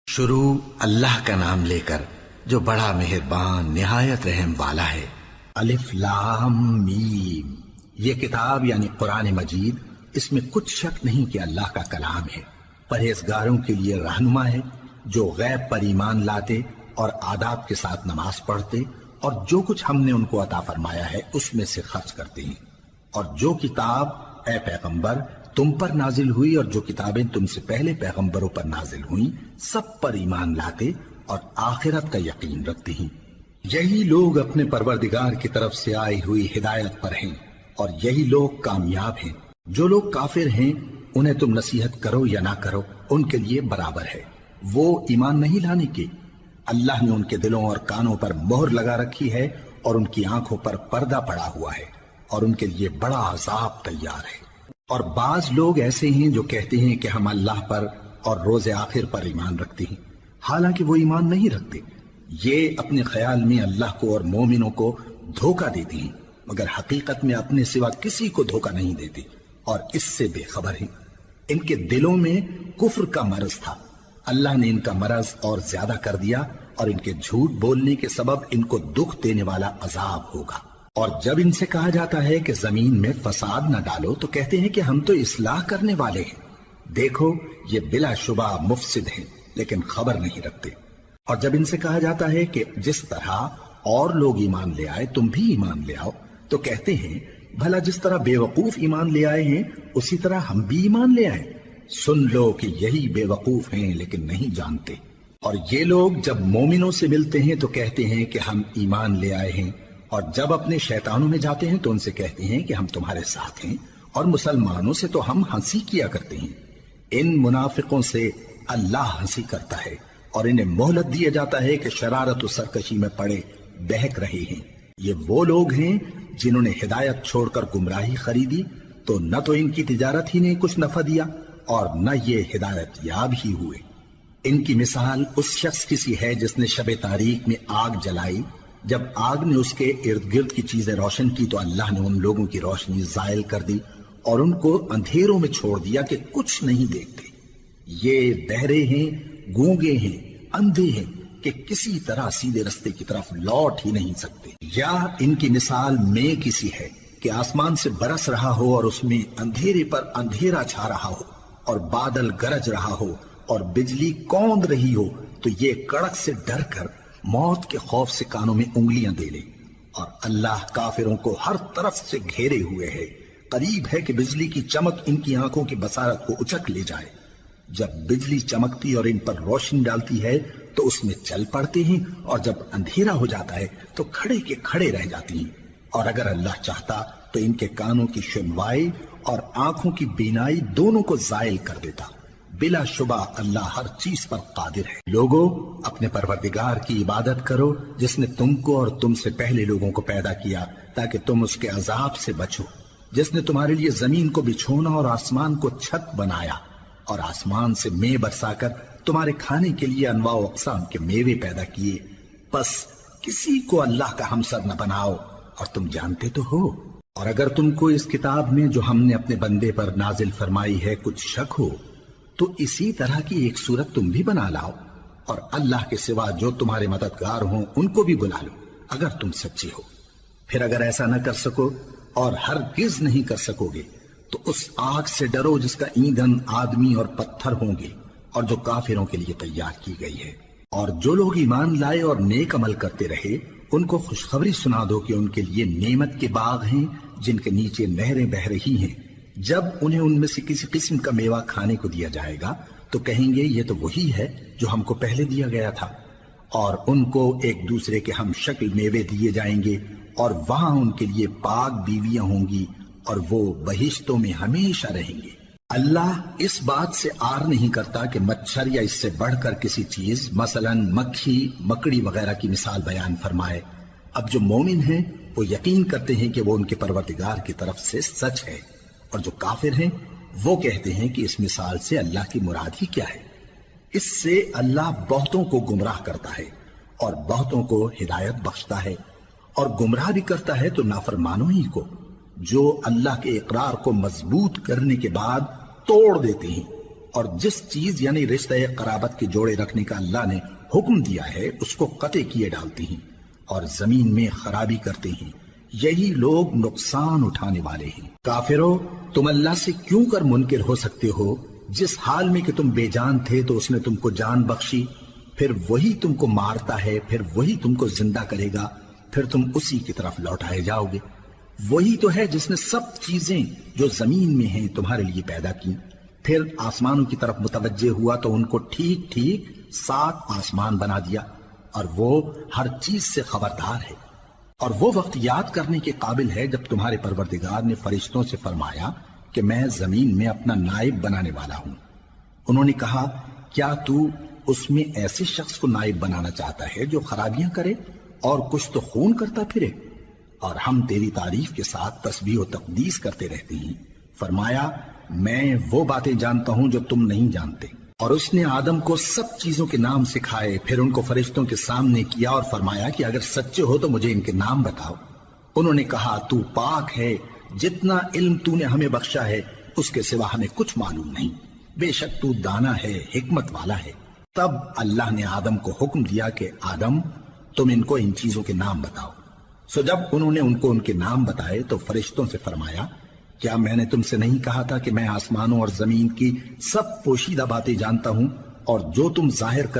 شروع اللہ کا نام لے کر جو بڑا مہربان نہایت رحم والا ہے۔ الف لام میم، یہ کتاب یعنی قرآن مجید، اس میں کچھ شک نہیں کہ اللہ کا کلام ہے، پرہیزگاروں کے لیے رہنما ہے جو غیب پر ایمان لاتے اور آداب کے ساتھ نماز پڑھتے اور جو کچھ ہم نے ان کو عطا فرمایا ہے اس میں سے خرچ کرتے ہیں، اور جو کتاب اے پیغمبر تم پر نازل ہوئی اور جو کتابیں تم سے پہلے پیغمبروں پر نازل ہوئیں سب پر ایمان لاتے اور آخرت کا یقین رکھتے ہیں۔ یہی لوگ اپنے پروردگار کی طرف سے آئی ہوئی ہدایت پر ہیں اور یہی لوگ کامیاب ہیں۔ جو لوگ کافر ہیں انہیں تم نصیحت کرو یا نہ کرو ان کے لیے برابر ہے، وہ ایمان نہیں لانے کے۔ اللہ نے ان کے دلوں اور کانوں پر مہر لگا رکھی ہے اور ان کی آنکھوں پر پردہ پڑا ہوا ہے اور ان کے لیے بڑا عذاب تیار ہے۔ اور بعض لوگ ایسے ہیں جو کہتے ہیں کہ ہم اللہ پر اور روز آخر پر ایمان رکھتے ہیں، حالانکہ وہ ایمان نہیں رکھتے۔ یہ اپنے خیال میں اللہ کو اور مومنوں کو دھوکہ دیتے ہیں، مگر حقیقت میں اپنے سوا کسی کو دھوکہ نہیں دیتے اور اس سے بے خبر ہیں۔ ان کے دلوں میں کفر کا مرض تھا، اللہ نے ان کا مرض اور زیادہ کر دیا اور ان کے جھوٹ بولنے کے سبب ان کو دکھ دینے والا عذاب ہوگا۔ اور جب ان سے کہا جاتا ہے کہ زمین میں فساد نہ ڈالو تو کہتے ہیں کہ ہم تو اصلاح کرنے والے ہیں۔ دیکھو یہ بلا شبہ مفسد ہیں لیکن خبر نہیں رکھتے۔ اور جب ان سے کہا جاتا ہے کہ جس طرح اور لوگ ایمان لے آئے تم بھی ایمان لے آؤ تو کہتے ہیں بھلا جس طرح بے وقوف ایمان لے آئے ہیں اسی طرح ہم بھی ایمان لے آئے۔ سن لو کہ یہی بے وقوف ہیں لیکن نہیں جانتے۔ اور یہ لوگ جب مومنوں سے ملتے ہیں تو کہتے ہیں کہ ہم ایمان لے آئے ہیں، اور جب اپنے شیطانوں میں جاتے ہیں تو ان سے کہتے ہیں کہ ہم تمہارے ساتھ ہیں، اور مسلمانوں سے تو ہم ہنسی کیا کرتے ہیں۔ ان منافقوں سے اللہ ہنسی کرتا ہے اور انہیں مہلت دیا جاتا ہے کہ شرارت و سرکشی میں پڑے بہک رہے ہیں۔ یہ وہ لوگ ہیں جنہوں نے ہدایت چھوڑ کر گمراہی خریدی تو نہ تو ان کی تجارت ہی نے کچھ نفع دیا اور نہ یہ ہدایت یاب ہی ہوئے۔ ان کی مثال اس شخص کی سی ہے جس نے شب تاریک میں آگ جلائی، جب آگ نے اس کے ارد گرد کی چیزیں روشن کی تو اللہ نے ان لوگوں کی روشنی زائل کر دی اور ان کو اندھیروں میں چھوڑ دیا کہ کچھ نہیں دیکھتے۔ یہ بہرے ہیں، گونگے ہیں، اندھے ہیں کہ کسی طرح سیدھے رستے کی طرف لوٹ ہی نہیں سکتے۔ یا ان کی مثال میں کسی ہے کہ آسمان سے برس رہا ہو اور اس میں اندھیرے پر اندھیرا چھا رہا ہو اور بادل گرج رہا ہو اور بجلی کوند رہی ہو تو یہ کڑک سے ڈر کر موت کے خوف سے کانوں میں انگلیاں دے لے۔ اور اللہ کافروں کو ہر طرف سے گھیرے ہوئے ہے، قریب ہے کہ بجلی کی چمک ان کی آنکھوں کی بصارت کو اچک لے جائے۔ جب بجلی چمکتی اور ان پر روشنی ڈالتی ہے تو اس میں چل پڑتے ہیں، اور جب اندھیرا ہو جاتا ہے تو کھڑے کے کھڑے رہ جاتے ہیں۔ اور اگر اللہ چاہتا تو ان کے کانوں کی سنوائی اور آنکھوں کی بینائی دونوں کو زائل کر دیتا۔ بلا شبہ اللہ ہر چیز پر قادر ہے۔ لوگوں اپنے پروردگار کی عبادت کرو جس نے تم کو اور تم سے پہلے لوگوں کو پیدا کیا تاکہ تم اس کے عذاب سے بچو، جس نے تمہارے لیے زمین کو بچھونا اور آسمان کو چھت بنایا اور آسمان سے مے برسا کر تمہارے کھانے کے لیے انواع و اقسام کے میوے پیدا کیے۔ بس کسی کو اللہ کا ہمسر نہ بناؤ اور تم جانتے تو ہو۔ اور اگر تم کو اس کتاب میں جو ہم نے اپنے بندے پر نازل فرمائی ہے کچھ شک ہو تو اسی طرح کی ایک صورت تم بھی بنا لاؤ اور اللہ کے سوا جو تمہارے مددگار ہوں ان کو بھی بلا لو اگر تم سچے ہو۔ پھر اگر ایسا نہ کر سکو اور ہرگز نہیں کر سکو گے تو اس آگ سے ڈرو جس کا ایندھن آدمی اور پتھر ہوں گے اور جو کافروں کے لیے تیار کی گئی ہے۔ اور جو لوگ ایمان لائے اور نیک عمل کرتے رہے ان کو خوشخبری سنا دو کہ ان کے لیے نعمت کے باغ ہیں جن کے نیچے نہریں بہ رہی ہیں۔ جب انہیں ان میں سے کسی قسم کا میوہ کھانے کو دیا جائے گا تو کہیں گے یہ تو وہی ہے جو ہم کو پہلے دیا گیا تھا، اور ان کو ایک دوسرے کے ہم شکل میوے دیے جائیں گے اور وہاں ان کے لیے پاک بیویاں ہوں گی اور وہ بہشتوں میں ہمیشہ رہیں گے۔ اللہ اس بات سے آر نہیں کرتا کہ مچھر یا اس سے بڑھ کر کسی چیز مثلا مکھی مکڑی وغیرہ کی مثال بیان فرمائے۔ اب جو مومن ہیں وہ یقین کرتے ہیں کہ وہ ان کے پروردگار کی طرف سے سچ ہے، اور جو کافر ہیں وہ کہتے ہیں کہ اس مثال سے اللہ کی مراد ہی کیا ہے۔ اس سے اللہ بہتوں کو گمراہ کرتا ہے اور بہتوں کو ہدایت بخشتا ہے، اور گمراہ بھی کرتا ہے تو نافرمانوں ہی کو، جو اللہ کے اقرار کو مضبوط کرنے کے بعد توڑ دیتے ہیں اور جس چیز یعنی رشتہ قرابت کے جوڑے رکھنے کا اللہ نے حکم دیا ہے اس کو قطع کیے ڈالتی ہیں اور زمین میں خرابی کرتے ہیں، یہی لوگ نقصان اٹھانے والے ہیں۔ کافرو، تم اللہ سے کیوں کر منکر ہو سکتے ہو؟ جس حال میں کہ تم بے جان تھے تو اس نے تم کو جان بخشی، پھر وہی تم کو مارتا ہے، پھر وہی تم کو زندہ کرے گا، پھر تم اسی کی طرف لوٹائے جاؤ گے۔ وہی تو ہے جس نے سب چیزیں جو زمین میں ہیں تمہارے لیے پیدا کی، پھر آسمانوں کی طرف متوجہ ہوا تو ان کو ٹھیک ٹھیک 7 آسمان بنا دیا، اور وہ ہر چیز سے خبردار ہے۔ اور وہ وقت یاد کرنے کے قابل ہے جب تمہارے پروردگار نے فرشتوں سے فرمایا کہ میں زمین میں اپنا نائب بنانے والا ہوں۔ انہوں نے کہا، کیا تو اس میں ایسے شخص کو نائب بنانا چاہتا ہے جو خرابیاں کرے اور کچھ تو خون کرتا پھرے؟ اور ہم تیری تعریف کے ساتھ تسبیح و تقدیس کرتے رہتے ہیں۔ فرمایا، میں وہ باتیں جانتا ہوں جو تم نہیں جانتے۔ اور اس نے آدم کو سب چیزوں کے نام سکھائے، پھر ان کو فرشتوں کے سامنے کیا اور فرمایا کہ اگر سچے ہو تو مجھے ان کے نام بتاؤ۔ انہوں نے کہا، تو پاک ہے، جتنا علم تو نے ہمیں بخشا ہے اس کے سوا ہمیں کچھ معلوم نہیں، بے شک تو دانا ہے، حکمت والا ہے۔ تب اللہ نے آدم کو حکم دیا کہ آدم، تم ان کو ان چیزوں کے نام بتاؤ۔ سو جب انہوں نے ان کو ان کے نام بتائے تو فرشتوں سے فرمایا، کیا میں نے تم سے نہیں کہا تھا کہ میں آسمانوں اور زمین کی سب پوشیدہ باتیں جانتا ہوں، اور جو تم ظاہر کر